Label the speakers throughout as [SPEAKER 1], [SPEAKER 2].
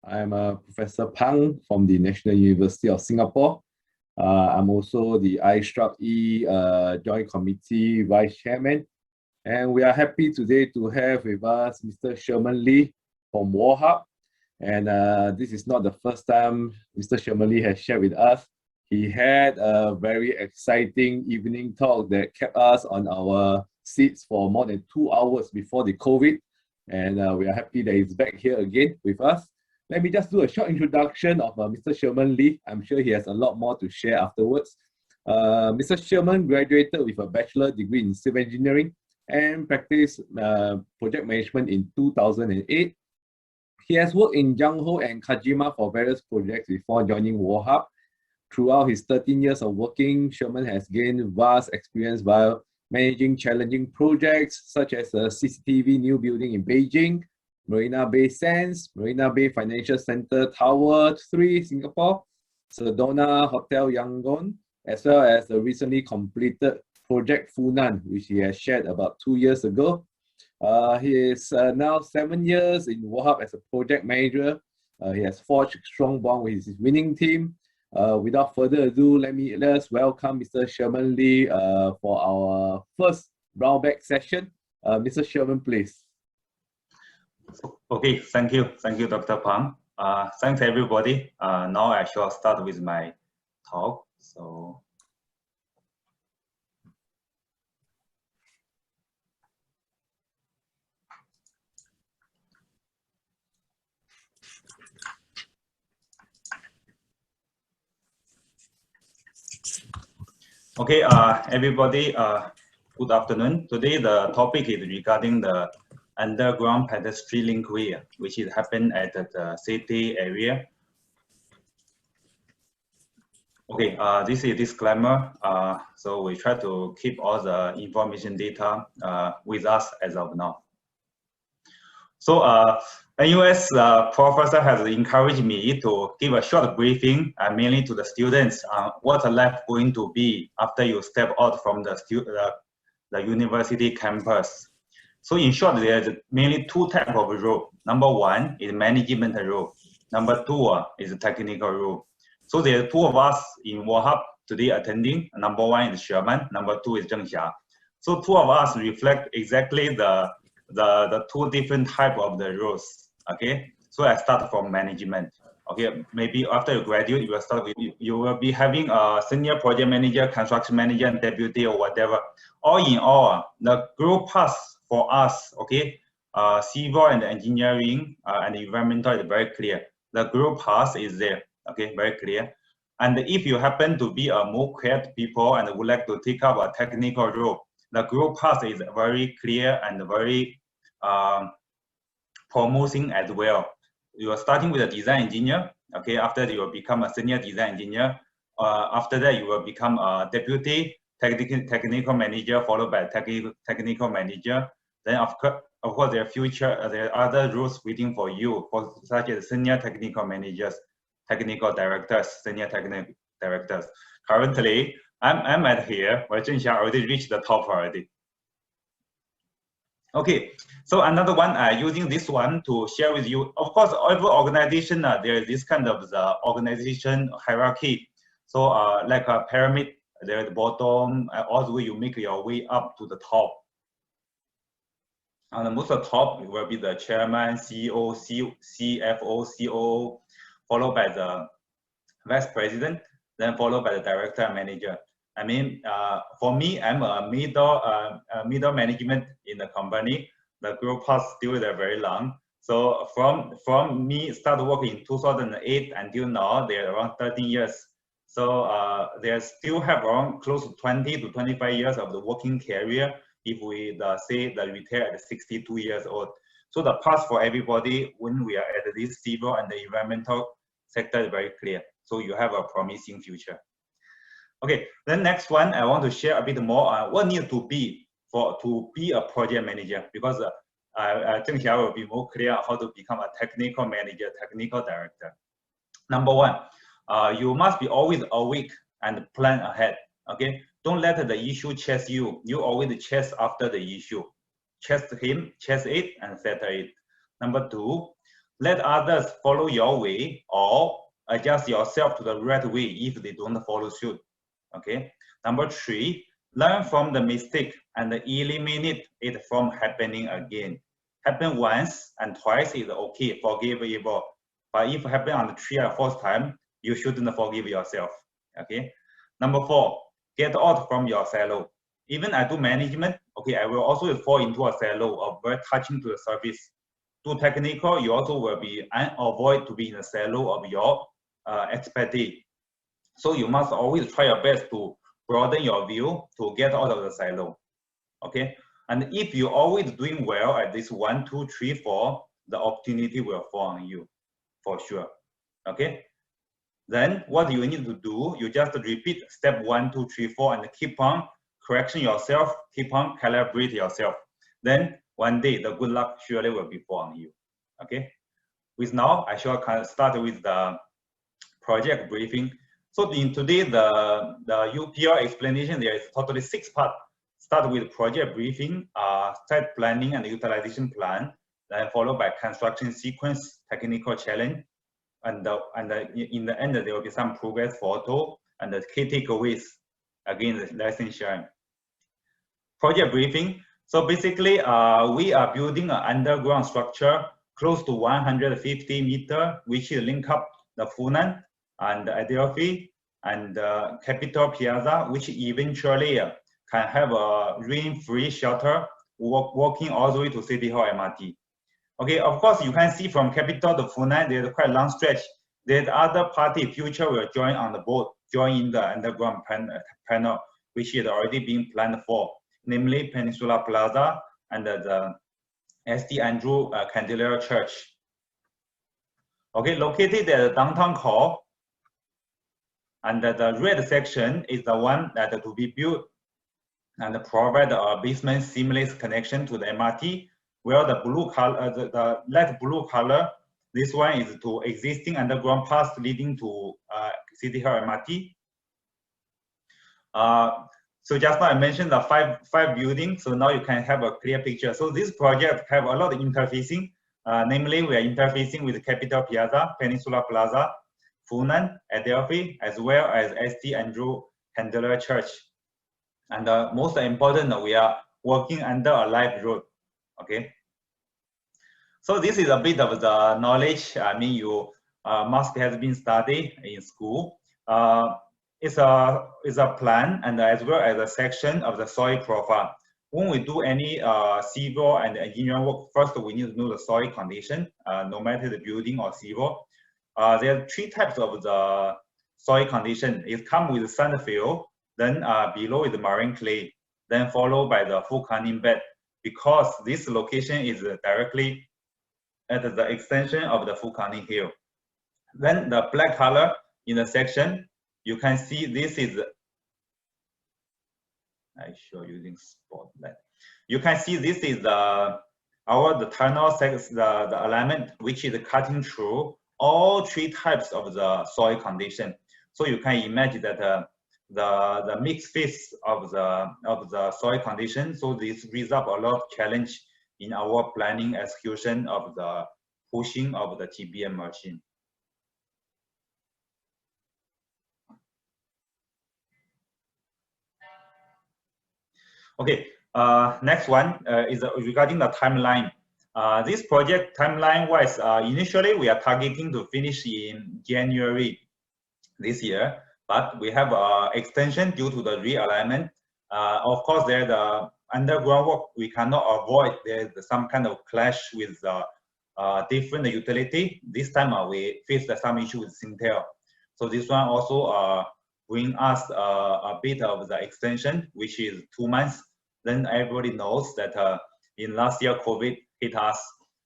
[SPEAKER 1] I'm Professor Pang from the National University of Singapore. I'm also the I/E Joint Committee Vice Chairman. And we are happy today to have with us Mr. Sherman Lee from WarHub. And this is not the first time Mr. Sherman Lee has shared with us. He had a very exciting evening talk that kept us on our seats for more than 2 hours before the COVID. And we are happy that he's back here again with us. Let me just do a short introduction of Mr. Sherman Lee. I'm sure he has a lot more to share afterwards. Mr. Sherman graduated with a bachelor degree in civil engineering and practiced project management in 2008. He has worked in Jianghu and Kajima for various projects before joining WarHub. Throughout his 13 years of working, Sherman has gained vast experience while managing challenging projects such as a CCTV new building in Beijing, Marina Bay Sands, Marina Bay Financial Center Tower 3, Singapore, Sedona Hotel Yangon, as well as the recently completed Project Funan, which he has shared about 2 years ago. He is now 7 years in WarHub as a project manager. He has forged a strong bond with his winning team. Without further ado, let's welcome Mr. Sherman Lee for our first brown bag session. Mr. Sherman, please.
[SPEAKER 2] Okay, thank you, Dr. Pang. Thanks everybody. Now I shall start with my talk. Okay, everybody, good afternoon. Today the topic is regarding the underground pedestrian linkway, which is happened at the city area. Okay, this is a disclaimer. So we try to keep all the information data with us as of now. So NUS professor has encouraged me to give a short briefing, mainly to the students, what life going to be after you step out from the university campus. So in short, there's mainly two types of role. Number one is management role. Number two is technical role. So there are two of us in WarHub today attending. Number one is Sherman. Number two is Zhengxia. So two of us reflect exactly the two different type of the roles. Okay. So I start from management. Okay. Maybe after you graduate, you will start with you will be having a senior project manager, construction manager, and deputy or whatever. All in all, the growth path for us, okay, civil and engineering and environmental is very clear. The growth path is there, okay, very clear. And if you happen to be a more creative people and would like to take up a technical role, the growth path is very clear and very promising as well. You are starting with a design engineer, okay, after you will become a senior design engineer. After that, you will become a deputy technical manager, followed by technical manager. Then of course there are other roles waiting for you, such as senior technical managers, technical directors, senior technical directors. Currently, I'm at here where Zhengxia already reached the top already. Okay, so another one, using this one to share with you. Of course, every organization there is this kind of the organization hierarchy. So like a pyramid, there at the bottom, all the way you make your way up to the top. And the most of the top will be the chairman, CEO, CFO, COO, followed by the vice president, then followed by the director and manager. I mean, for me, I'm a middle management in the company. The growth path still is very long. So from me start working in 2008 until now, they're around 13 years. So they still have around close to 20 to 25 years of the working career if we say the retire at 62 years old. So the path for everybody when we are at this civil and the environmental sector is very clear. So you have a promising future. Okay, then next one, I want to share a bit more on what needs to be a project manager, because I think I will be more clear how to become a technical manager, technical director. Number one, you must be always awake and plan ahead. Okay, don't let the issue chase you. You always chase after the issue. Chase him, chase it, and settle it. Number two, let others follow your way or adjust yourself to the right way if they don't follow suit. Okay. Number 3, learn from the mistake and eliminate it from happening again. Happen once and twice is okay, forgivable. But if it happen on the 3rd or 4th time, you shouldn't forgive yourself. Okay. Number 4, get out from your silo. Even I do management, okay, I will also fall into a silo of very touching to the surface. Too technical, you also will be avoid to be in a silo of your expertise. So you must always try your best to broaden your view to get out of the silo. Okay, and if you're always doing well at this 1, 2, 3, 4, the opportunity will fall on you for sure. Okay, then what you need to do, you just repeat step 1, 2, 3, 4, and keep on correcting yourself, keep on calibrate yourself. Then one day the good luck surely will be fall on you. Okay, with now I shall start with the project briefing. So in today, the UPL explanation, there is totally 6 parts. Start with project briefing, site planning and utilization plan, then followed by construction sequence, technical challenge, and in the end, there will be some progress photo and the key takeaways, again, the lesson sharing. Project briefing. So basically, we are building an underground structure close to 150 meters, which will link up the Funan and Adelphi and Capitol Plaza, which eventually can have a rain-free shelter walking all the way to City Hall MRT. Okay, of course, you can see from Capitol to Funan, there's quite a long stretch. There's other party future will join on the boat, join in the underground panel, which is already being planned for, namely Peninsula Plaza and the St. Andrew Candelaria Church. Okay, located at the downtown core, and the red section is the one that to be built and provide a basement seamless connection to the MRT, where the blue color, the light blue color, this one is to existing underground paths leading to City Hall MRT. So just now I mentioned the five buildings, so now you can have a clear picture. So this project have a lot of interfacing, namely we are interfacing with Capitol Plaza, Peninsula Plaza, Funan, Adelphi, as well as St. Andrew Candelaria Church. And most important, we are working under a live road. Okay. So this is a bit of the knowledge. I mean, you must have been studied in school. It's a plan and as well as a section of the soil profile. When we do any civil and engineering work, first we need to know the soil condition, no matter the building or civil. There are 3 types of the soil condition. It comes with sand fill, then below is the marine clay, then followed by the volcanic bed, because this location is directly at the extension of the volcanic hill. Then the black color in the section, you can see this is, I show using spotlight. You can see this is the tunnel, the alignment, which is cutting through all 3 types of the soil condition. So you can imagine that the mixed phase of the soil condition. So this brings up a lot of challenge in our planning execution of the pushing of the TBM machine. Okay, next one is regarding the timeline. This project timeline-wise, initially we are targeting to finish in January this year, but we have extension due to the realignment. Of course, there's the underground work we cannot avoid. There's some kind of clash with different utility. This time we faced some issue with Sintel. So this one also bring us a bit of the extension, which is 2 months. Then everybody knows that in last year COVID hit us,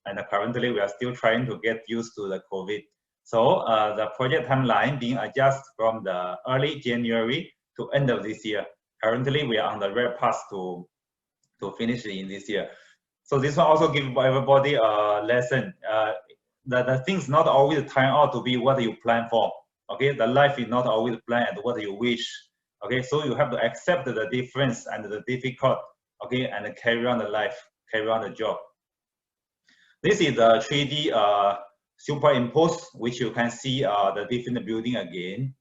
[SPEAKER 2] and currently we are still trying to get used to the COVID. So the project timeline being adjusted from the early January to end of this year. Currently we are on the right path to finish in this year. So this one also gives everybody a lesson. The things not always turn out to be what you plan for. Okay, the life is not always planned what you wish. Okay, so you have to accept the difference and the difficult. Okay, and carry on the life, carry on the job. This is the 3D superimposed, which you can see the different building again.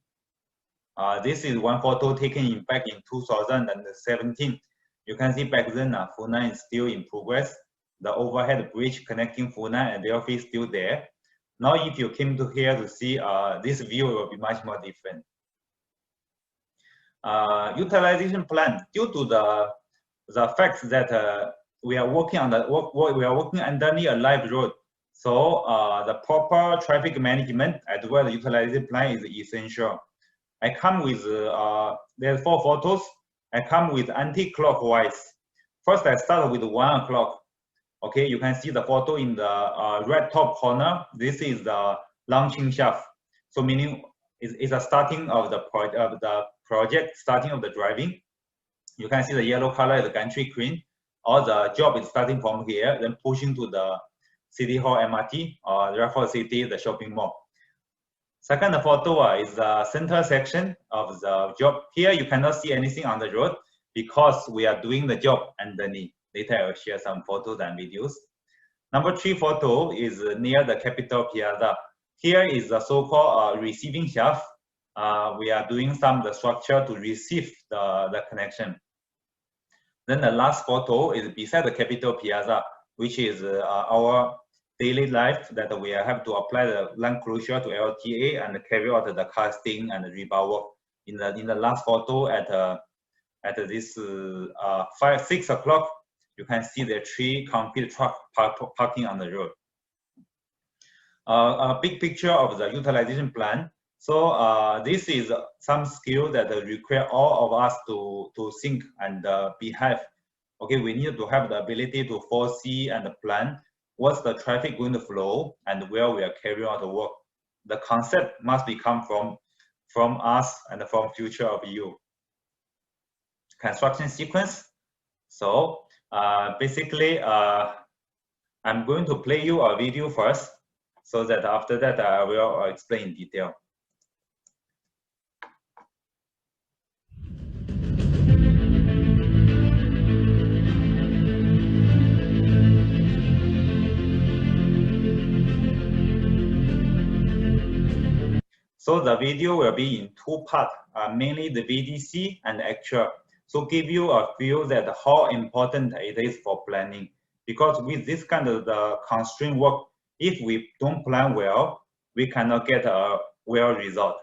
[SPEAKER 2] This is one photo taken back in 2017. You can see back then Funan is still in progress. The overhead bridge connecting Funan and Delphi is still there. Now, if you came to here to see this view, will be much more different. Utilization plan, due to the fact that we are working on we are working underneath a live road. So the proper traffic management as well as utilization plan is essential. I come with there are 4 photos. I come with anti-clockwise. First, I start with 1 o'clock. Okay, you can see the photo in the red top corner. This is the launching shaft. So meaning it's a starting of the project, starting of the driving. You can see the yellow color is the gantry crane. All the job is starting from here, then pushing to the City Hall MRT or Raffles City, the shopping mall. Second photo is the center section of the job. Here you cannot see anything on the road because we are doing the job underneath. Later I will share some photos and videos. Number 3 photo is near the Capitol Piazza. Here is the so-called receiving shaft. We are doing the structure to receive the connection. Then the last photo is beside the Capitol Piazza, which is our daily life that we have to apply the line closure to LTA and carry out the casting and the rebar work. In the last photo at this 6 o'clock, you can see the 3 concrete truck parking on the road. A big picture of the utilization plan. So this is some skill that require all of us to think and behave. Okay, we need to have the ability to foresee and plan what's the traffic going to flow and where we are carrying out the work. The concept must become from us and from future of you. Construction sequence. So basically, I'm going to play you a video first, so that after that I will explain in detail. So the video will be in 2 parts, mainly the VDC and actual. So give you a feel that how important it is for planning. Because with this kind of the constraint work, if we don't plan well, we cannot get a well result.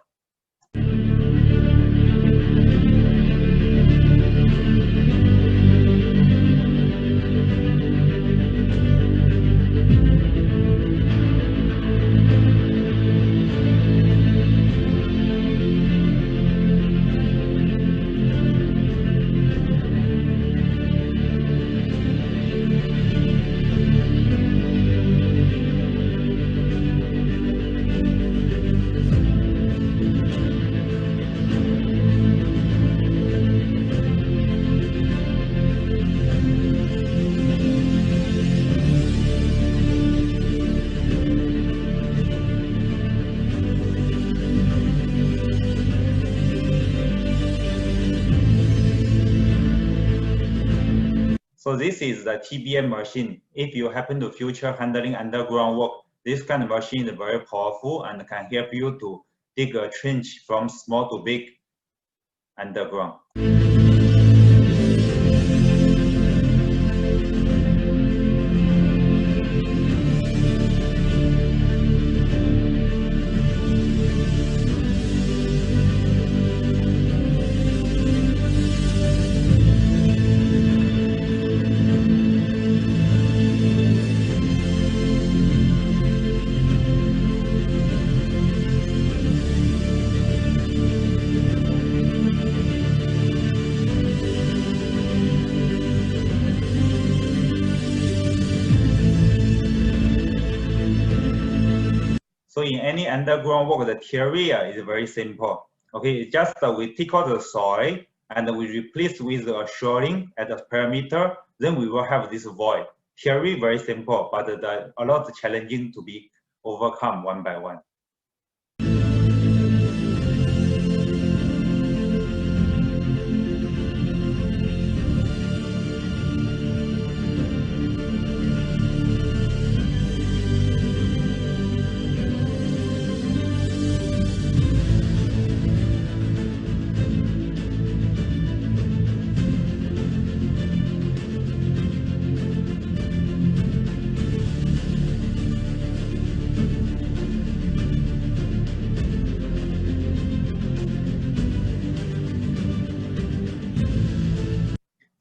[SPEAKER 2] So this is the TBM machine. If you happen to future handling underground work, this kind of machine is very powerful and can help you to dig a trench from small to big underground. So in any underground work, the theory is very simple. Okay, it's just we take out the soil and we replace with a shoring at the perimeter, then we will have this void. Theory very simple, but a lot challenging to be overcome one by one.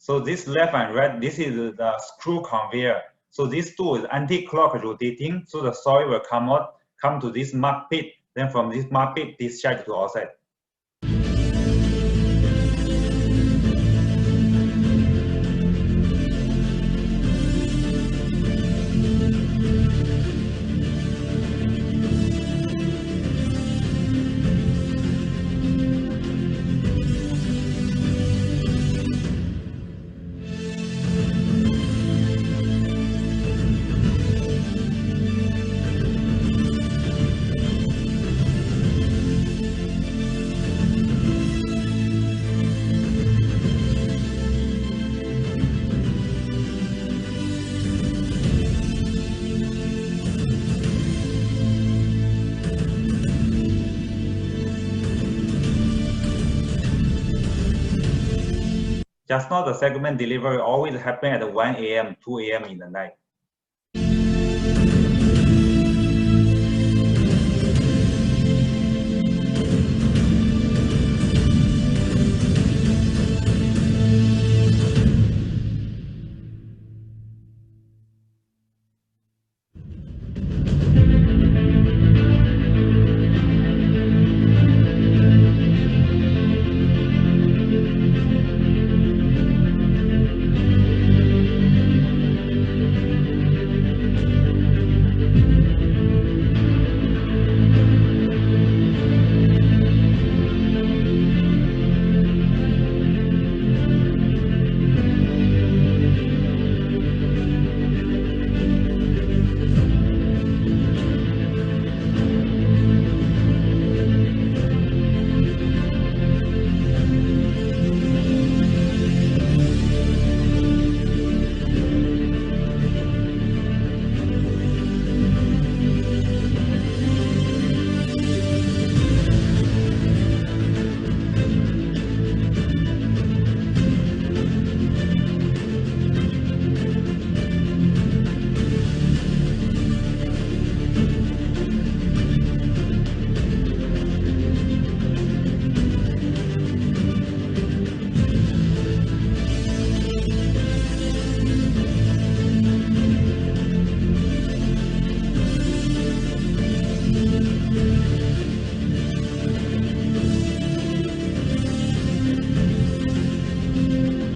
[SPEAKER 2] So this left and right, this is the screw conveyor. So this tool is anti-clock rotating. So the soil will come to this mud pit. Then from this mud pit, discharge to outside. Just now, the segment delivery always happen at 1 a.m., 2 a.m. in the night.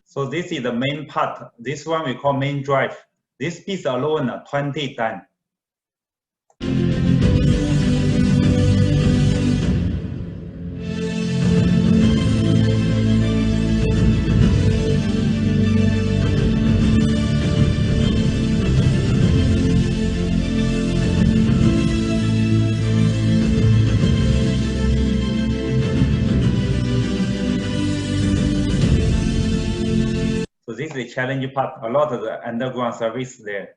[SPEAKER 2] So this is the main part. This one we call main drive. This piece alone, 20 tons. So this is the challenging part. A lot of the underground service there.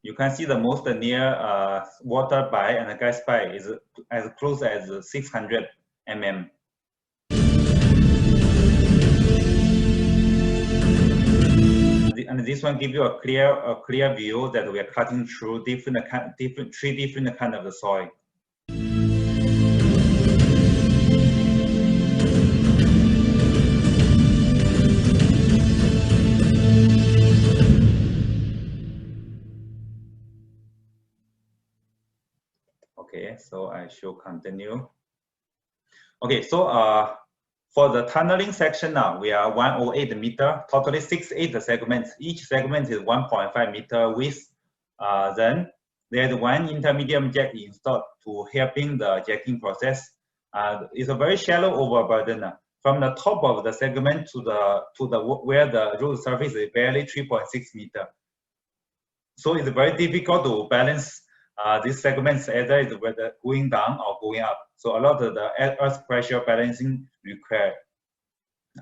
[SPEAKER 2] You can see the most near water pipe and the gas pipe is as close as 600 mm. And this one gives you a clear view that we are cutting through three different kind of the soil. Okay, so I should continue. Okay, so for the tunneling section now, we are 108 meter, totally 68 segments. Each segment is 1.5 meter width. Then there's one intermediate jack installed to helping the jacking process. It's a very shallow overburden. From the top of the segment to the where the road surface is barely 3.6 meter. So it's very difficult to balance these segments, either is whether going down or going up. So a lot of the earth pressure balancing required.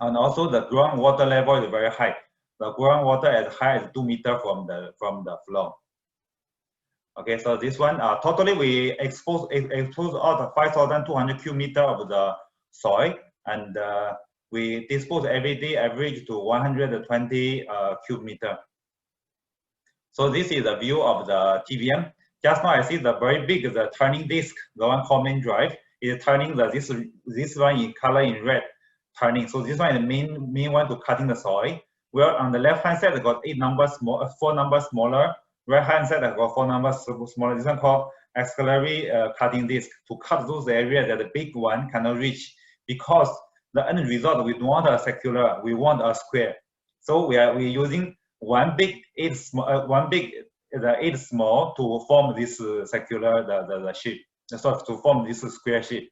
[SPEAKER 2] And also the groundwater level is very high. The groundwater as high as 2 meters from the floor. Okay, so this one totally we expose out 5,200 cubic meter of the soil, and we dispose every day average to 120 cubic meter. So this is a view of the TVM. Just now I see the very big the turning disc, the one called main drive. is turning this one in color in red, turning. So this one is the main one to cutting the soil. Where on the left hand side I got 4 numbers smaller. Right hand side I got 4 numbers smaller. This one called axillary cutting disc to cut those areas that the big one cannot reach, because the end result we don't want a circular, we want a square. So we're using one big 8 small to form this circular the shape, so to form this square shape.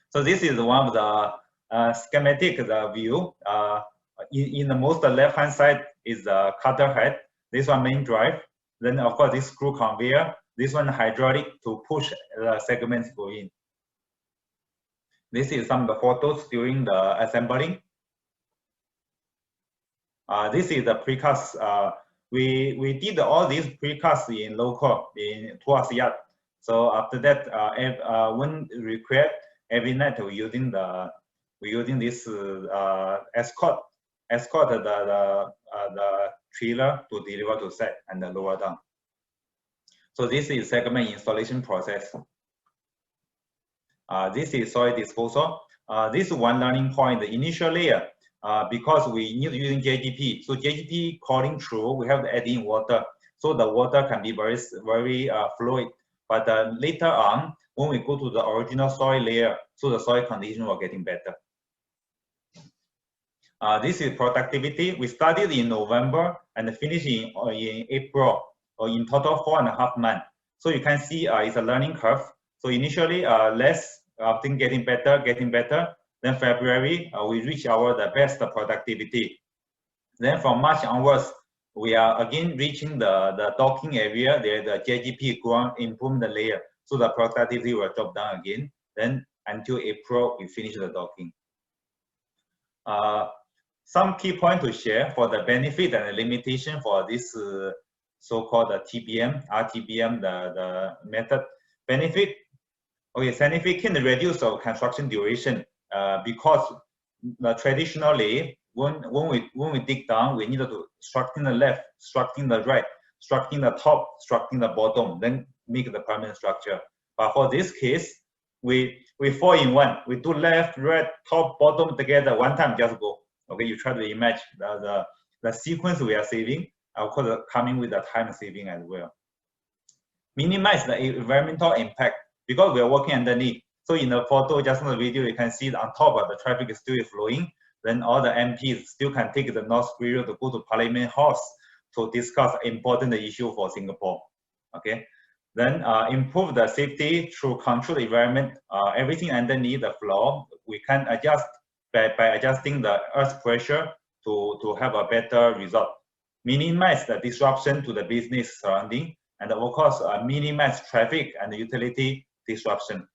[SPEAKER 2] So this is one of the schematic view. In the most left hand side is the cutter head. This one main drive. Then of course this screw conveyor. This one hydraulic to push the segments go in. This is some of the photos during the assembling. This is the precast. We did all these precast in local in Tuas yard. So after that, when required, every night we're using this escort the trailer to deliver to site and the lower down. So this is segment installation process. This is soil disposal. This is one learning point. The initial layer, because we need using JGP. So JGP calling through, we have to add in water. So the water can be very fluid. But later on, when we go to the original soil layer, so the soil condition will getting better. This is productivity. We started in November and finished in April, or in total 4.5 months. So you can see it's a learning curve. So initially less, things getting better. Then February we reach the best productivity. Then from March onwards, we are again reaching the docking area. There the JGP ground improvement layer. So the productivity will drop down again. Then until April we finish the docking. Some key points to share for the benefit and the limitation for this so-called TBM, RTBM, the method. Benefit, okay, significant reduce of construction duration because traditionally when we dig down, we need to structure the left, structure the right, structure the top, structure the bottom, then make the permanent structure. But for this case, we 4 in 1. We do left, right, top, bottom together one time, just go. Okay, you try to imagine the sequence we are saving, of course, coming with the time saving as well. Minimize the environmental impact because we are working underneath. So in the photo, just in the video, you can see on top of the traffic is still flowing. Then all the MPs still can take the North Bureau to go to Parliament House to discuss important issue for Singapore. Okay. Then improve the safety through controlled environment. Everything underneath the floor, we can adjust by adjusting the earth pressure to have a better result. Minimize the disruption to the business surrounding, and of course minimize traffic and utility disruption.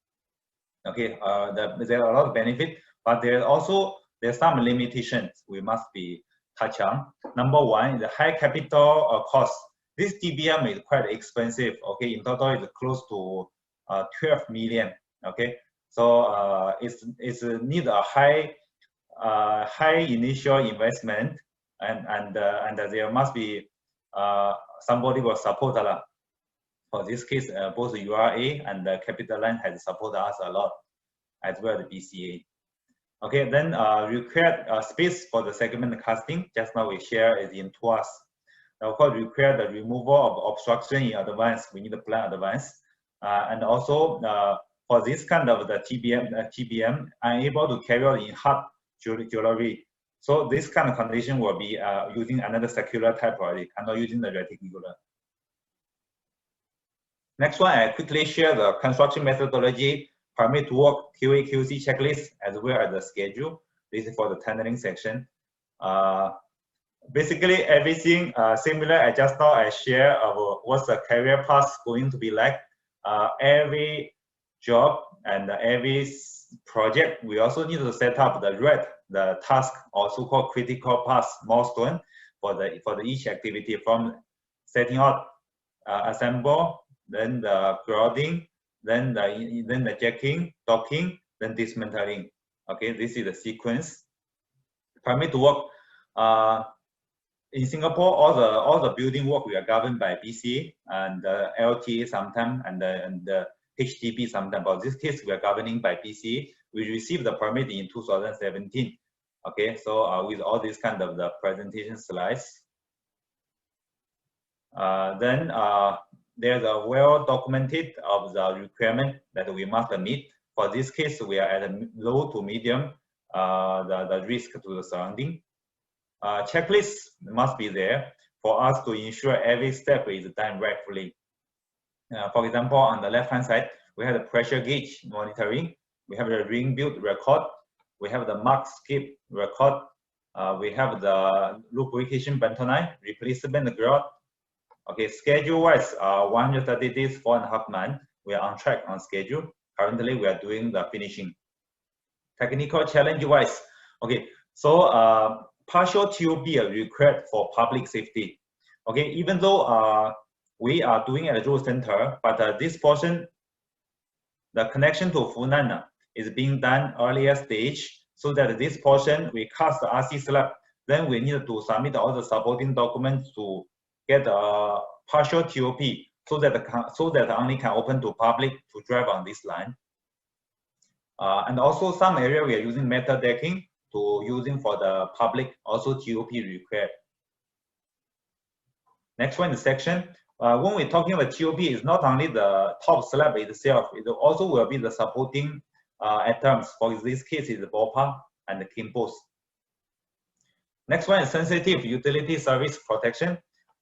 [SPEAKER 2] Okay, there are a lot of benefits, but there's some limitations we must be touch on. Number one is the high capital cost. This TBM is quite expensive. Okay, in total it's close to 12 million. Okay, so it's need a high initial investment, and there must be somebody will support a lot. For this case, both the URA and the Capital Land has supported us a lot, as well as the BCA. Okay, then required space for the segment casting. Just now we share is in Tuas. Of course, require the removal of obstruction in advance. We need to plan advance, and also for this kind of the TBM, I'm able to carry out in hard jewelry. So this kind of condition will be using another circular type already, and not using the reticular. Next one, I quickly share the construction methodology, permit to work, QA, QC checklist, as well as the schedule. This is for the tendering section. Basically, everything similar. I share what's the career path going to be like. Every job and every project, we also need to set up the task, or so-called critical path milestone for each activity, from setting up, assemble, then the grounding, then the jacking, docking, then dismantling. Okay, this is the sequence. Permit to work. In Singapore, all the building work we are governed by BCA and LTA sometimes, and HTB sometimes, but this case we are governing by BC. We received the permit in 2017. Okay, so with all these kind of the presentation slides. Then there's a well documented of the requirement that we must meet. For this case, we are at a low to medium the risk to the surrounding. Checklist must be there for us to ensure every step is done rightfully. For example, on the left-hand side, we have the pressure gauge monitoring. We have the ring build record. We have the mark skip record. We have the lubrication bentonite, replacement growth. Okay, schedule-wise, 130 days, 4.5 months. We are on track on schedule. Currently, we are doing the finishing. Technical challenge-wise, okay, so partial TOP are required for public safety. Okay, even though we are doing at the road center, but this portion, the connection to Funan is being done earlier stage, so that this portion we cast the RC slab. Then we need to submit all the supporting documents to get a partial TOP, so that only can open to public to drive on this line. And also some area we are using metal decking to using for the public, also TOP required. Next one is section. When we're talking about TOP, it's not only the top slab itself, it also will be the supporting items. For this case, is the ballpark and the cane post. Next one is sensitive utility service protection.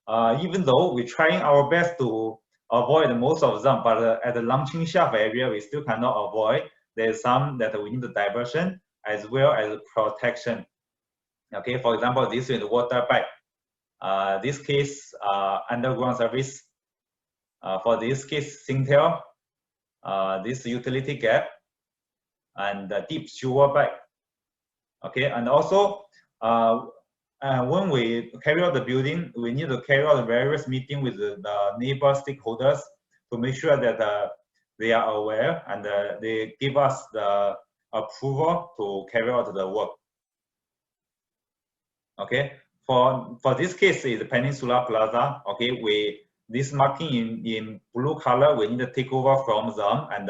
[SPEAKER 2] Even though we're trying our best to avoid most of them, but at the launching shaft area, we still cannot avoid. There's some that we need the diversion as well as protection. Okay, for example, this is the water pipe. This case, underground service. For this case, Singtel. This utility gap and the deep sewer pipe. Okay, and also when we carry out the building, we need to carry out various meetings with the neighbor stakeholders to make sure that they are aware and they give us the approval to carry out the work. Okay, for this case is Peninsula Plaza. Okay, this marking in blue color, we need to take over from them and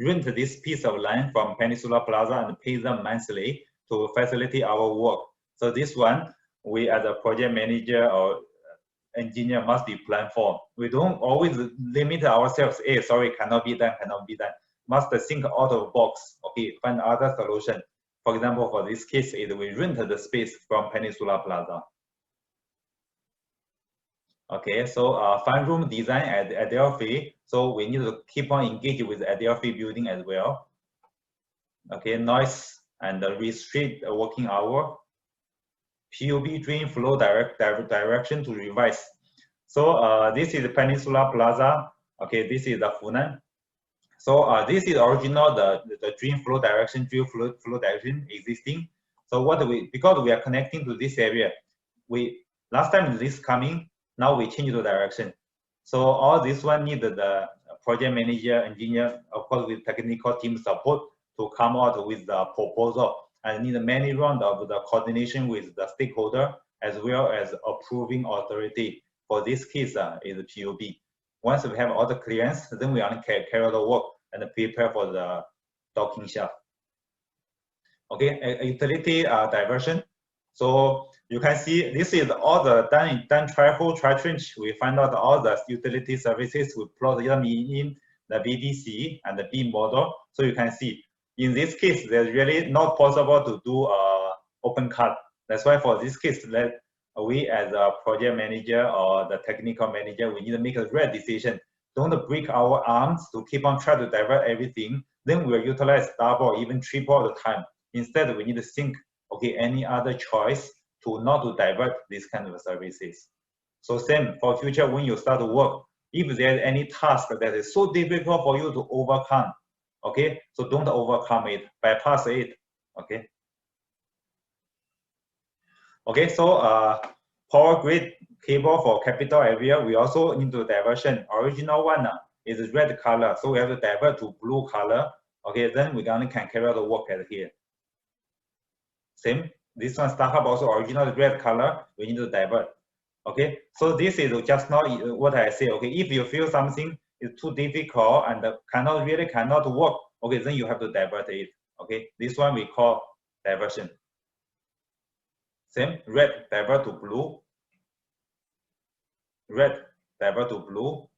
[SPEAKER 2] rent this piece of land from Peninsula Plaza and pay them monthly to facilitate our work. So this one, we as a project manager or engineer must be planned for. We don't always limit ourselves. Hey, sorry, cannot be done, cannot be done. Must think out of the box. Okay, find other solution. For example, for this case, we rent the space from Peninsula Plaza. Okay, so fun room design at Adelphi. So we need to keep on engaging with Adelphi building as well. Okay, noise and restrict working hour. PUB drain flow direction to revise. So this is the Peninsula Plaza. Okay, this is the Funan. So this is original the drain flow direction, flow direction existing. So because we are connecting to this area, last time this coming, now we change the direction. So all this one needed the project manager, engineer, of course with technical team support to come out with the proposal. And need many rounds of the coordination with the stakeholder as well as approving authority. For this case is the POB. Once we have all the clearance, then we only carry out the work and prepare for the docking shaft. Okay, utility diversion. So you can see this is all the done tri-hole, tri-trench. We find out all the utility services. We plot them in the BDC and the B model. So you can see in this case, there's really not possible to do open cut. That's why for this case, that we as a project manager or the technical manager, we need to make a right decision. Don't break our arms to keep on trying to divert everything. Then we'll utilize double, even triple the time. Instead, we need to think, okay, any other choice to not to divert these kind of services. So same for future, when you start to work, if there's any task that is so difficult for you to overcome, okay, so don't overcome it, bypass it. Okay. Okay, so power grid cable for capital area, we also need to diversion. Original one is red color, so we have to divert to blue color. Okay, then we only can carry out the work at here. Same, this one StarHub also original red color, we need to divert. Okay, so this is just now what I say. Okay, if you feel something is too difficult and really cannot work, okay, then you have to divert it. Okay, this one we call diversion. Same, red divert to blue, red divert to blue.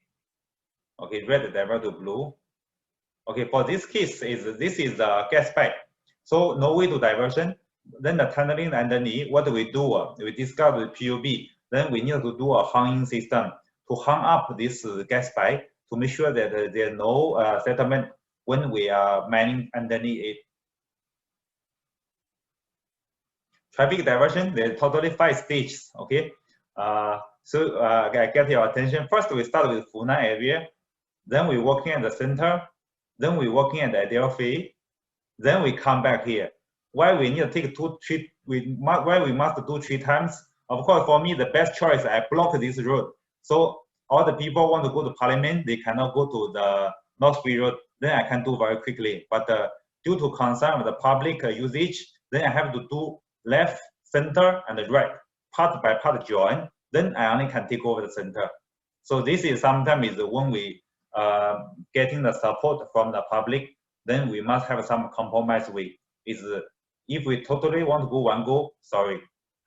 [SPEAKER 2] Okay, red divert to blue. Okay, for this case, this is the gas pipe, so no way to diversion. Then the tunneling underneath, what do? We discuss with PUB. Then we need to do a hanging system to hang up this gas pipe to make sure that there's no settlement when we are mining underneath it. Traffic diversion, there's totally 5 stages. Okay, so I get your attention. First, we start with Funan area. Then we working at the center. Then we working at the Adelphi. Then we come back here. Why we need to take why we must do 3 times? Of course, for me, the best choice, I block this road. So all the people want to go to Parliament, they cannot go to the North Free Road. Then I can do very quickly. But due to concern of the public usage, then I have to do left, center, and the right, part by part join. Then I only can take over the center. So this is sometimes is when we getting the support from the public, then we must have some compromise way. If we totally want to go one go, sorry,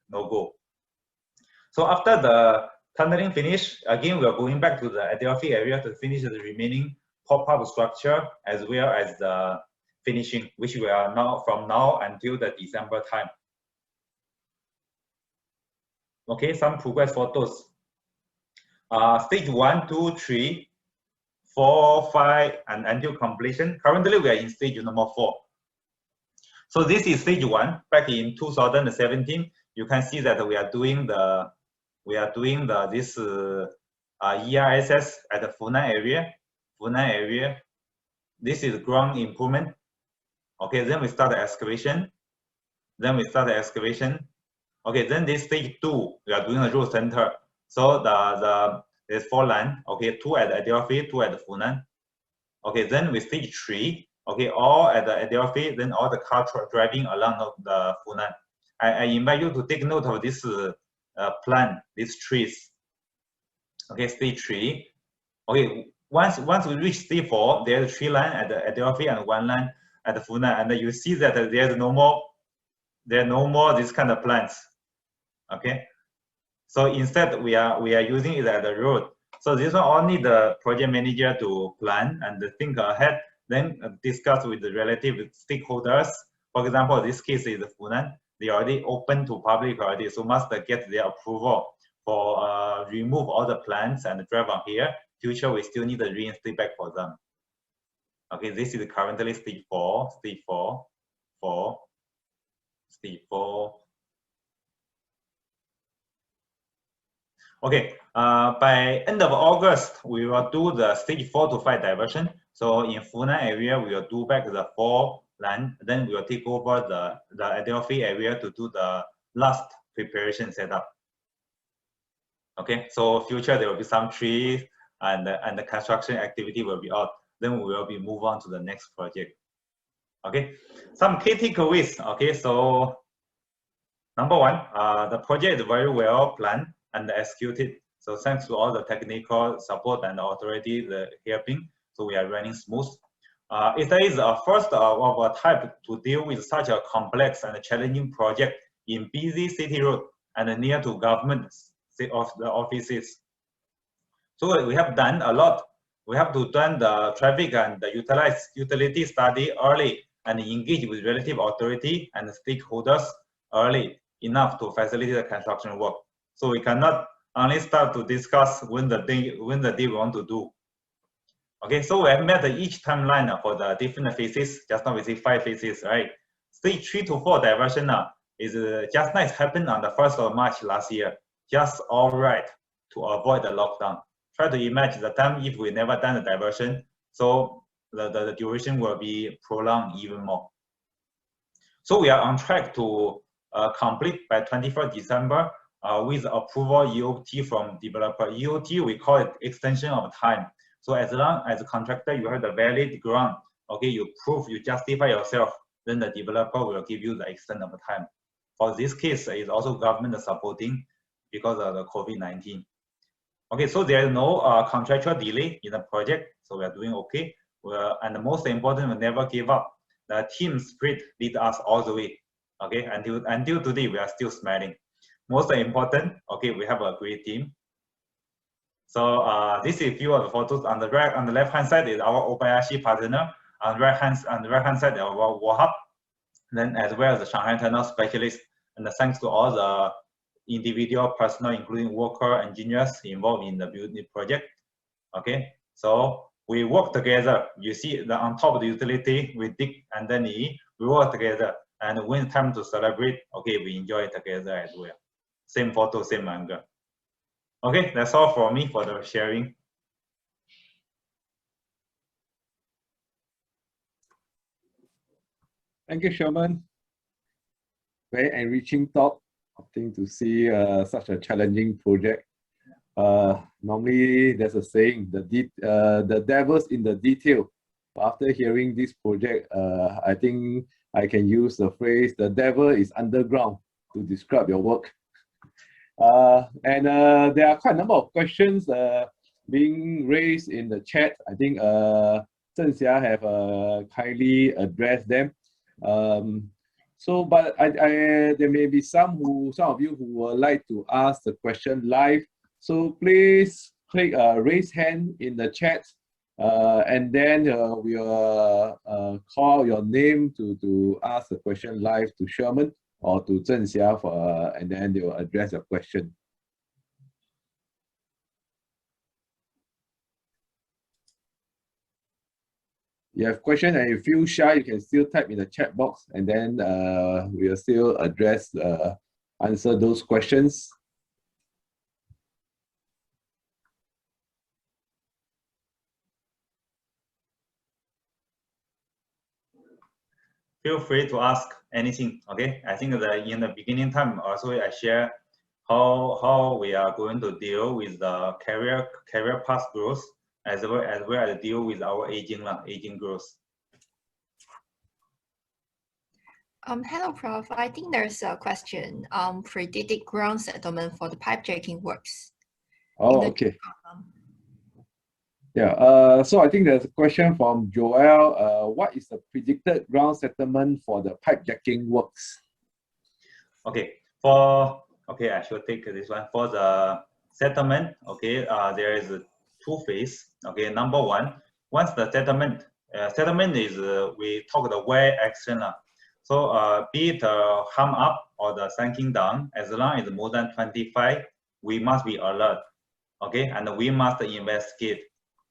[SPEAKER 2] no go. So after the tunneling finish, again we are going back to the Adelphi area to finish the remaining pop-up structure as well as the finishing, which we are now from now until the December time. Okay, some progress photos. Stage 1, 2, 3, 4, 5, and until completion. Currently, we are in stage number 4. So this is stage 1. Back in 2017, you can see that we are doing this ERSS at the Funan area. This is ground improvement. Okay, then we start the excavation. Okay, then this stage 2, we are doing the road center. So there's 4 lines. Okay, 2 at Adelphi, 2 at the Funan. Okay, then with stage 3, okay, all at the Adelphi, then all the car driving along the Funan. I invite you to take note of this plan, these trees. Okay, stage 3. Okay, once we reach stage 4, there's 3 lines at the Adelphi and 1 line at the Funan, and you see that there's no more this kind of plans. Okay, so instead we are using it as a road. So this one only the project manager to plan and think ahead, then discuss with the relative stakeholders. For example, this case is the Funan. They already open to public already, so must get their approval for remove all the plants and drive on here. Future we still need to reinstate back for them. Okay, this is currently stage 4, stage 4, stage 4. Okay, by end of August, we will do the stage 4 to 5 diversion. So in Funan area, we will do back the 4 land. Then we will take over the Adelphi area to do the last preparation setup. Okay, so future there will be some trees and the construction activity will be out. Then we will be move on to the next project. Okay, some key takeaways. Okay, so number 1, the project is very well planned and executed. So thanks to all the technical support and authority helping, so we are running smooth. It is a first of a type to deal with such a complex and challenging project in busy city road and near to government of the offices. So we have done a lot. We have to done the traffic and the utility study early and engage with relative authority and stakeholders early enough to facilitate the construction work. So we cannot only start to discuss when the day we want to do. Okay, so we have met each timeline for the different phases. Just now we see 5 phases, right? Stage 3 to 4 diversion is just nice happened on the 1st of March last year. Just all right to avoid the lockdown. Try to imagine the time if we never done the diversion, so the duration will be prolonged even more. So we are on track to complete by 21st December with approval EOT from developer. EOT, we call it extension of time. So as long as a contractor, you have the valid ground, okay, you prove, you justify yourself, then the developer will give you the extent of time. For this case, it's also government supporting because of the COVID-19. Okay, so there is no contractual delay in the project, so we are doing okay. And the most important, we never give up. The team spirit lead us all the way. Okay, until today, we are still smiling. Most important, okay, we have a great team. So this is a few of the photos. On the left hand side is our Obayashi partner. On the right hand side, our Wahab. Then as well as the Shanghai internal specialist. And thanks to all the individual personnel, including worker, engineers involved in the building project. Okay, so we work together. You see the on top of the utility, we dig and then we work together. And when it's time to celebrate, okay, we enjoy it together as well. Same photo, same angle. Okay, that's all for me for the sharing.
[SPEAKER 1] Thank you, Sherman. Very enriching talk. I think to see such a challenging project. Normally, there's a saying, the devil's in the detail. After hearing this project, I think I can use the phrase, the devil is underground, to describe your work. And there are quite a number of questions being raised in the chat. I think Zheng Xia have kindly addressed them. So, but there may be some of you who would like to ask the question live. So please click raise hand in the chat, and then we'll call your name to ask the question live to Sherman or to Zheng Xia, and then they will address your question. You have questions and you feel shy, you can still type in the chat box, and then we'll still answer those questions.
[SPEAKER 2] Feel free to ask anything. Okay, I think that in the beginning time also I share how we are going to deal with the career path growth as well as deal with our aging growth.
[SPEAKER 3] Hello, Prof. I think there's a question. Predicted ground settlement for the pipe jacking works.
[SPEAKER 1] Oh, okay. Yeah, so I think there's a question from Joel. What is the predicted ground settlement for the pipe jacking works?
[SPEAKER 2] Okay, I should take this one. For the settlement, okay, there is two phase. Okay, number one, once the settlement is we talk the wear action. So be it harm up or the sinking down, as long as more than 25, we must be alert. Okay, and we must investigate.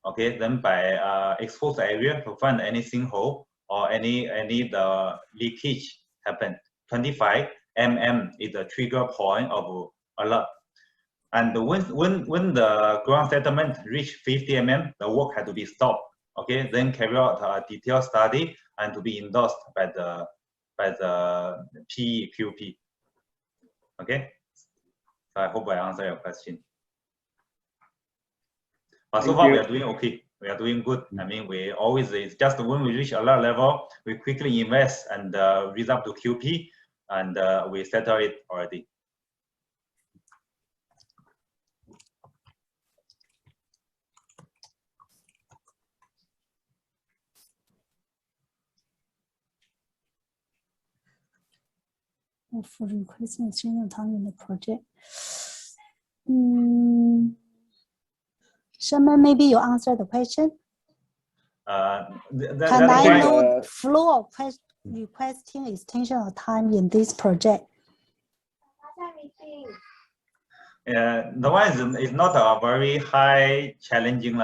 [SPEAKER 2] Okay, then by exposed area to find any sinkhole or any the leakage happen. 25 mm is the trigger point of alert. And when the ground settlement reach 50 mm, the work had to be stopped. Okay, then carry out a detailed study and to be endorsed by the PEQP. Okay, so I hope I answer your question. But so far we are doing okay. We are doing good. I mean, we always, it's just when we reach alert level, we quickly invest and reach up to QP, and we settle it already.
[SPEAKER 4] For requesting extension time in the project. Sherman, maybe you answer the question. Can I know flow of requesting extension of time in this project?
[SPEAKER 2] The one is not a very high challenging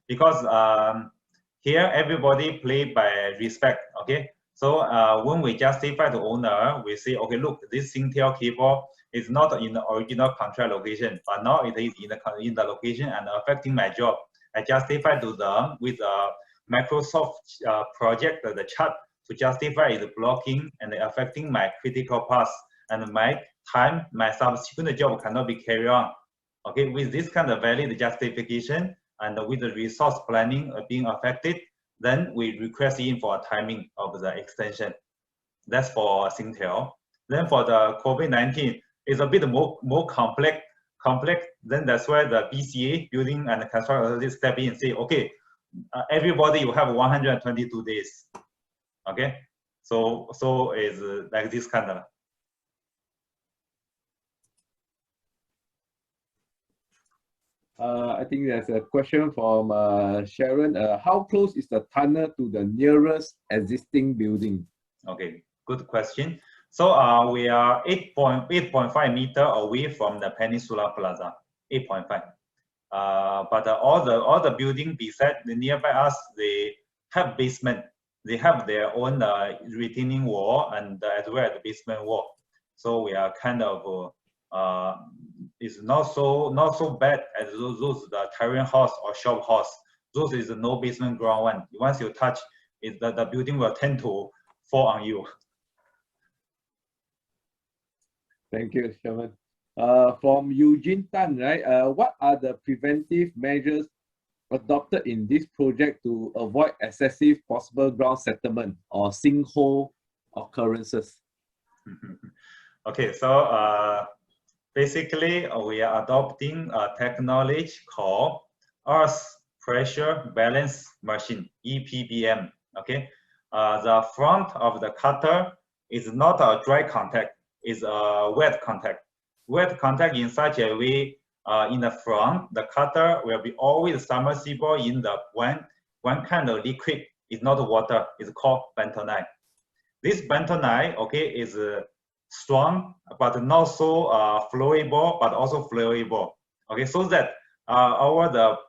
[SPEAKER 2] because here everybody play by respect. Okay, so when we justify the owner, we say, okay, look, this Singtel cable is not in the original contract location, but now it is in the location and affecting my job. I justify to them with a Microsoft project, the chart, to justify is blocking and affecting my critical path, and my time, my subsequent job cannot be carried on. Okay, with this kind of valid justification and with the resource planning being affected, then we request in for a timing of the extension. That's for Singtel. Then for the COVID-19, it's a bit more complex complex, then that's where the BCA, Building and Construction Authority, step in and say, okay, everybody you have 122 days. Okay, so is like this kind of.
[SPEAKER 1] I think there's a question from Sharon. How close is the tunnel to the nearest existing building?
[SPEAKER 2] Okay, good question. So we are 8.5 meter away from the Peninsula Plaza, 8.5. But all the building beside the nearby us, they have basement. They have their own retaining wall and as well as the basement wall. So we are kind of it's not so bad as those the terrain house or shop house. Those is no basement ground one. Once you touch it, the building will tend to fall on you.
[SPEAKER 1] Thank you, Sherman. From Eugene Tan, right? What are the preventive measures adopted in this project to avoid excessive possible ground settlement or sinkhole occurrences?
[SPEAKER 2] Okay, so basically we are adopting a technology called Earth Pressure Balance Machine, EPBM. Okay, the front of the cutter is not a dry contact, it's a wet contact. Wet contact in such a way, in the front, the cutter will be always submersible in the one kind of liquid. It's not water, it's called bentonite. This bentonite, okay, is strong, but not so flowable, but also flowable. Okay, so that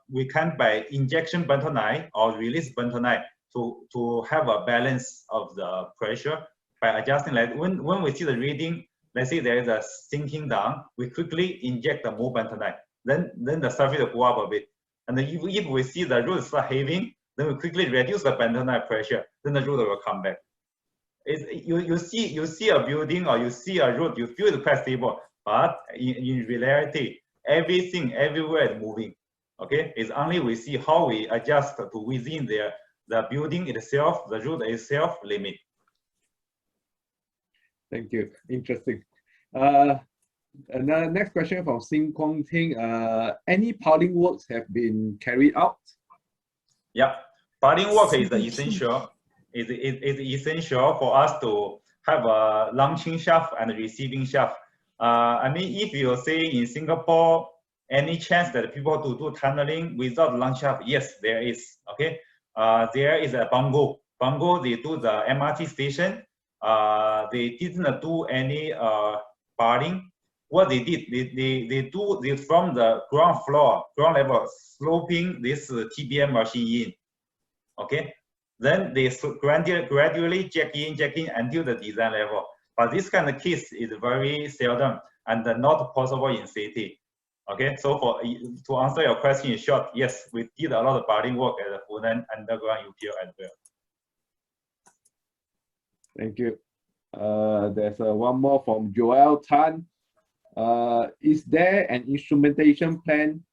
[SPEAKER 2] we can by injection bentonite or release bentonite to have a balance of the pressure by adjusting. Like when we see the reading, let's say there is a sinking down, we quickly inject the more bentonite. Then the surface will go up a bit. And then if we see the root start heaving, then we quickly reduce the bentonite pressure. Then the root will come back. You see a building or you see a road, you feel it's quite stable, but in reality, everything everywhere is moving. Okay, it's only we see how we adjust to within the building itself, the road itself limit.
[SPEAKER 1] Thank you. Interesting. And the next question from Sing Kong Ting. Any piling works have been carried out?
[SPEAKER 2] Yeah, piling work is essential. It's essential for us to have a launching shaft and receiving shaft. I mean, if you say in Singapore, any chance that people to do tunneling without launch shaft? Yes, there is. Okay, there is a Bungo. Bungo, they do the MRT station. They didn't do any piling. What they did, they do this from the ground level, sloping this TBM machine in. Okay. Then they gradually jack in until the design level. But this kind of case is very seldom and not possible in city. Okay, so to answer your question in short, yes, we did a lot of piling work at the Funan underground UPL as well.
[SPEAKER 1] Thank you. There's one more from Joel Tan. Is there an instrumentation plan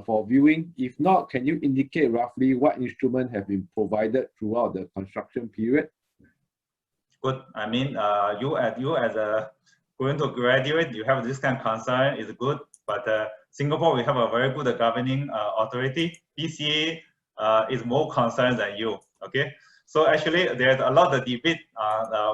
[SPEAKER 1] for viewing? If not, can you indicate roughly what instruments have been provided throughout the construction period?
[SPEAKER 2] Good. I mean, you as a going to graduate, you have this kind of concern is good. But Singapore, we have a very good governing authority. BCA is more concerned than you. Okay. So actually, there's a lot of debate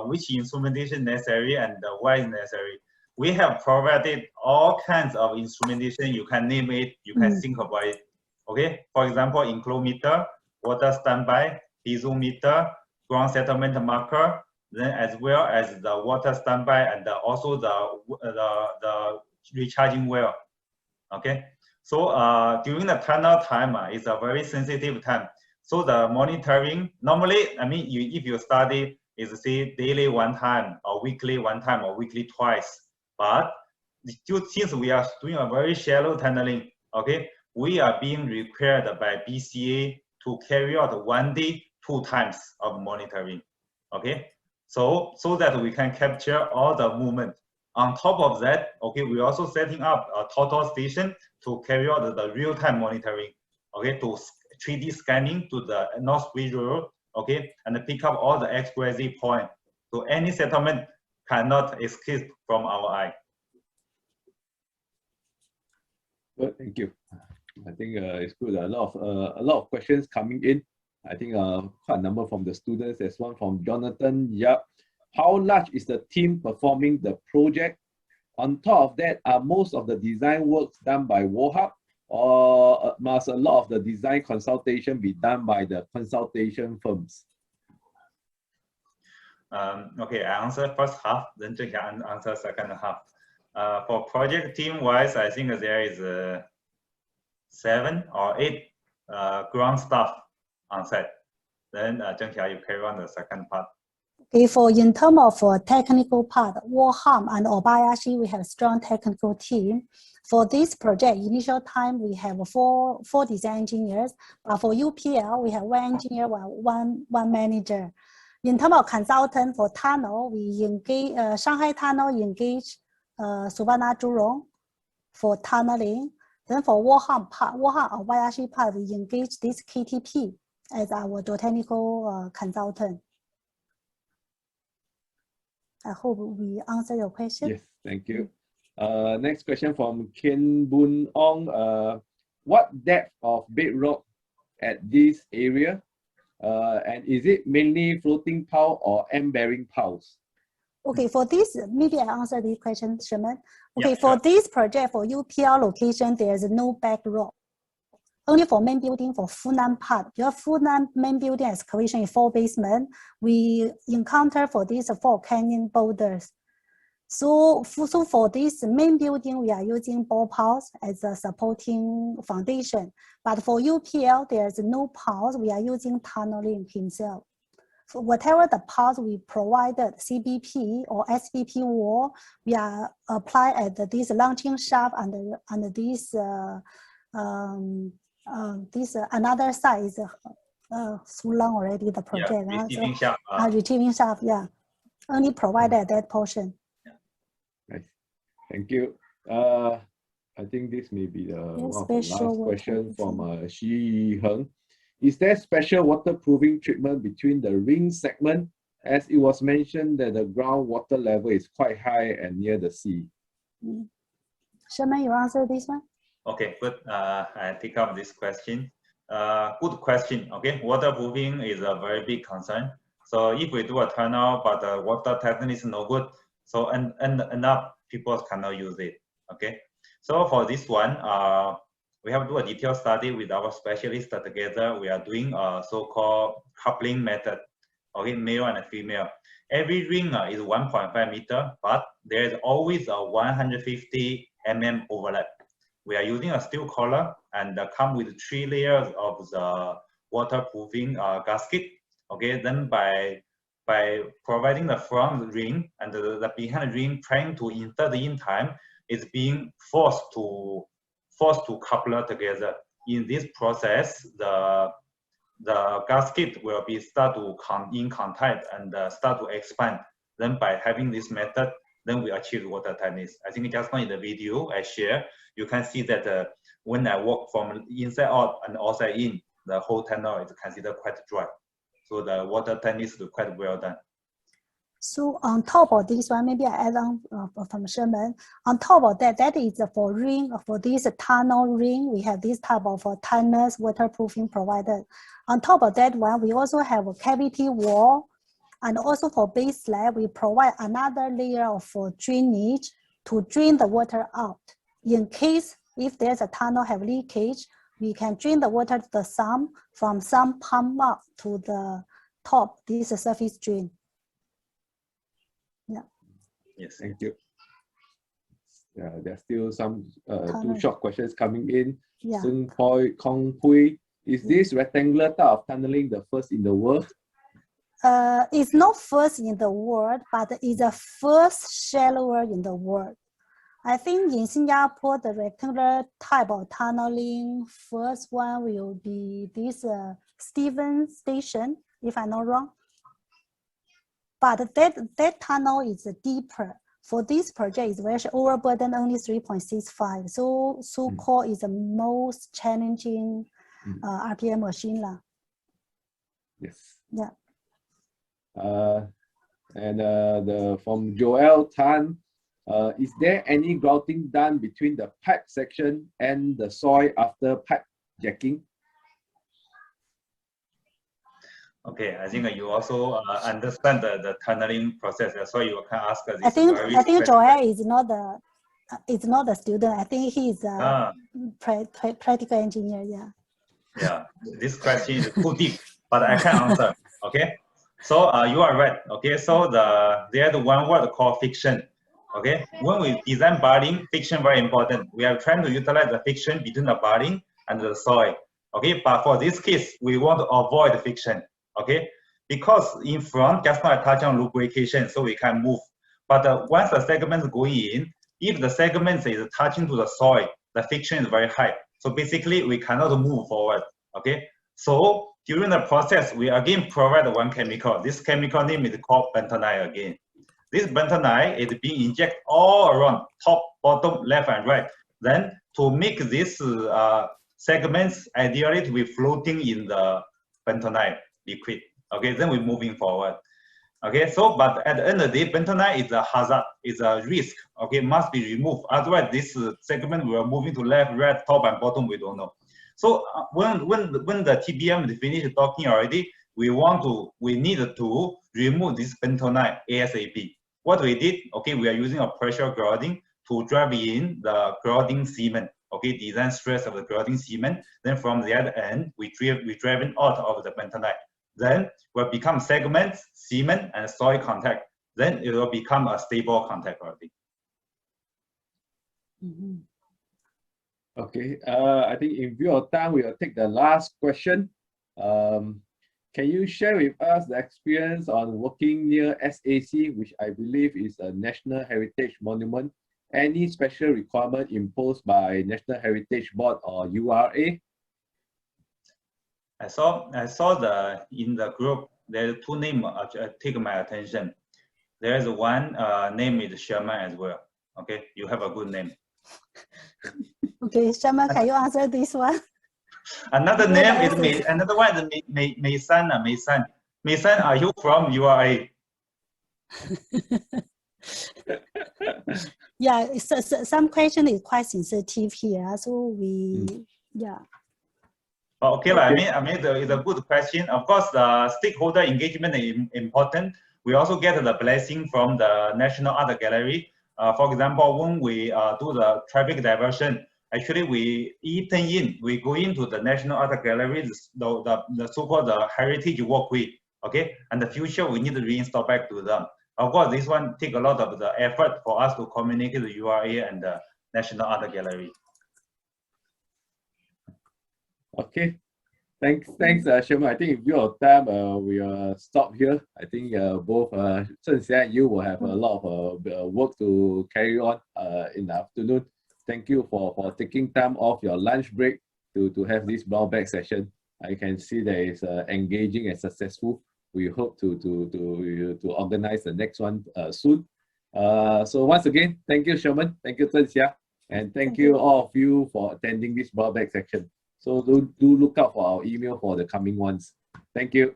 [SPEAKER 2] which instrumentation necessary and why is necessary. We have provided all kinds of instrumentation. You can name it, you can think about it. Okay, for example, inclometer, water standby, piezometer, ground settlement marker, then as well as the water standby and also the recharging well. Okay, so during the tunnel time, it's a very sensitive time. So the monitoring, normally, I mean, if you study, is say daily one time or weekly one time or weekly twice. But since we are doing a very shallow tunneling, okay, we are being required by BCA to carry out 1 day, 2 times of monitoring, okay? So that we can capture all the movement. On top of that, okay, we're also setting up a total station to carry out the real-time monitoring, okay, to 3D scanning to the North Bridge Road, okay, and pick up all the XYZ point. So any settlement cannot escape from our eye.
[SPEAKER 1] Good, thank you. I think it's good. A lot of questions coming in. I think quite a number from the students. There's one from Jonathan Yap. How large is the team performing the project? On top of that, are most of the design works done by WOHUB, or must a lot of the design consultation be done by the consultation firms?
[SPEAKER 2] Okay, I answer first half, then Zheng can answer second half. For project team wise, I think there is 7 or 8 ground staff on site. Then Zheng, you carry on the second part.
[SPEAKER 4] Okay, in terms of technical part, WOHUB and Obayashi, we have strong technical team. For this project, initial time, we have four design engineers, but for UPL, we have 1 engineer, one manager. In terms of consultant for tunnel, we engage, Shanghai Tunnel engage Subana Zhurong for tunneling. Then for WOHUB part, WOHUB Obayashi part, we engage this KTP as our technical consultant. I hope we answer your question.
[SPEAKER 1] Yes, thank you. Next question from Ken Boon Ong. What depth of bedrock at this area? And is it mainly floating pile or end-bearing piles?
[SPEAKER 4] Okay, for this, maybe I answer this question, Sherman. Okay,
[SPEAKER 2] Yeah,
[SPEAKER 4] for
[SPEAKER 2] sure.
[SPEAKER 4] this project, for UPL location, there's no bedrock. Only for main building for Funan part. Your Funan main building excavation is 4 basement. We encounter for these 4 canyon boulders. So for this main building, we are using ball piles as a supporting foundation. But for UPL, there's no piles. We are using tunneling himself. So whatever the piles we provided, CBP or SBP wall, we are apply at this launching shaft under this another side is so long already the project.
[SPEAKER 2] Yeah, receiving shaft.
[SPEAKER 4] Retrieving shaft, yeah. Only provided that portion.
[SPEAKER 1] Nice. Thank you. I think this may be one of the last question from Shi Heng. Is there special waterproofing treatment between the ring segment, as it was mentioned that the groundwater level is quite high and near the sea?
[SPEAKER 4] Sherman, you answer this one?
[SPEAKER 2] Okay, good. I pick up this question. Good question. Okay, waterproofing is a very big concern. So if we do a tunnel, but the water technique is no good, so end up people cannot use it. Okay, so for this one, we have to do a detailed study with our specialists together. We are doing a so-called coupling method. Okay, male and female. Every ring is 1.5 meter, but there is always a 150 mm overlap. We are using a steel collar and come with 3 layers of the waterproofing gasket. Okay, then by providing the front ring and the behind ring trying to insert in time, is being forced to couple together. In this process, the gasket will be start to come in contact and start to expand. Then by having this method, then we achieve water tightness. I think just now in the video I share, you can see that when I walk from inside out and outside in, the whole tunnel is considered quite dry. So the water tightness is quite well done.
[SPEAKER 4] So on top of this one, maybe I add on from Sherman. On top of that, that is for ring, for this tunnel ring, we have this type of tightness waterproofing provided. On top of that one, we also have a cavity wall, and also for base slab, we provide another layer of drainage to drain the water out. In case if there's a tunnel have leakage, we can drain the water to the sump, from some pump up to the top, this is a surface drain. Yeah.
[SPEAKER 2] Yes.
[SPEAKER 1] Thank you. There's still some 2 short questions coming in.
[SPEAKER 4] Yeah.
[SPEAKER 1] Sung Poi Kong Hui, is this rectangular type of tunneling the first in the world?
[SPEAKER 4] It's not first in the world, but it's the first shallower in the world. I think in Singapore, the rectangular type of tunneling, first one will be this Stephen Station, if I'm not wrong. But that tunnel is deeper. For this project, it's very overburden, only 3.65. So called is the most challenging RPM machine.
[SPEAKER 1] Yes.
[SPEAKER 4] Yeah.
[SPEAKER 1] And from Joel Tan, Is there any grouting done between the pipe section and the soil after pipe jacking?
[SPEAKER 2] Okay, I think you also understand the tunneling process. That's why you can ask this.
[SPEAKER 4] I think Joel is not the student. I think he's a practical engineer. Yeah.
[SPEAKER 2] Yeah, this question is too deep, but I can answer. Okay, so you are right. Okay, so there's one word called friction. Okay, when we design budding, friction very important. We are trying to utilize the friction between the budding and the soil. Okay, but for this case, we want to avoid the friction. Okay, because in front, just now I touched on lubrication, so we can move. But once the segment is going in, if the segment is touching to the soil, the friction is very high. So basically, we cannot move forward. Okay, so during the process, we again provide one chemical. This chemical name is called bentonite again. This bentonite is being injected all around, top, bottom, left, and right. Then to make these segments ideally to be floating in the bentonite liquid. Okay, then we're moving forward. Okay, so but at the end of the day, bentonite is a hazard, is a risk. Okay, must be removed. Otherwise, this segment will moving to left, right, top, and bottom. We don't know. So when the TBM is finished talking already, we need to remove this bentonite ASAP. What we did, okay, we are using a pressure grouting to drive in the grouting cement. Okay, design stress of the grouting cement. Then from the other end, we drive it out of the bentonite. Then will become segments, cement, and soil contact. Then it will become a stable contact already.
[SPEAKER 4] Mm-hmm.
[SPEAKER 1] Okay, I think in view of time, we will take the last question. Can you share with us the experience on working near SAC, which I believe is a National Heritage Monument? Any special requirement imposed by National Heritage Board or URA?
[SPEAKER 2] I saw in the group there are two names take my attention. There is one name is Sherman as well. Okay, you have a good name.
[SPEAKER 4] Okay, Sherman, can you answer this one?
[SPEAKER 2] Another name is another one is Mason. Mason, are you from URA?
[SPEAKER 4] Yeah, some question is quite sensitive here, so we yeah.
[SPEAKER 2] Okay, okay. I mean, it's a good question. Of course, the stakeholder engagement is important. We also get the blessing from the National Art Gallery. For example, when we do the traffic diversion, actually we go into the National Art Gallery, the so-called heritage walkway. Okay, and the future we need to reinstall back to them. Of course, this one take a lot of the effort for us to communicate with URA and the National Art Gallery.
[SPEAKER 1] Okay, thanks, Sherman. I think in view of time, we will stop here. I think both Zhenxia and you will have a lot of work to carry on in the afternoon. Thank you for taking time off your lunch break to have this brown bag session. I can see that it's engaging and successful. We hope to organize the next one soon. So once again, thank you, Sherman. Thank you, Zhenxia. And thank you all of you for attending this brown bag section. So do look out for our email for the coming ones. Thank you.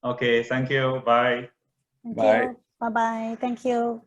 [SPEAKER 2] Okay, thank you. Bye.
[SPEAKER 4] Bye. Bye-bye. Thank you.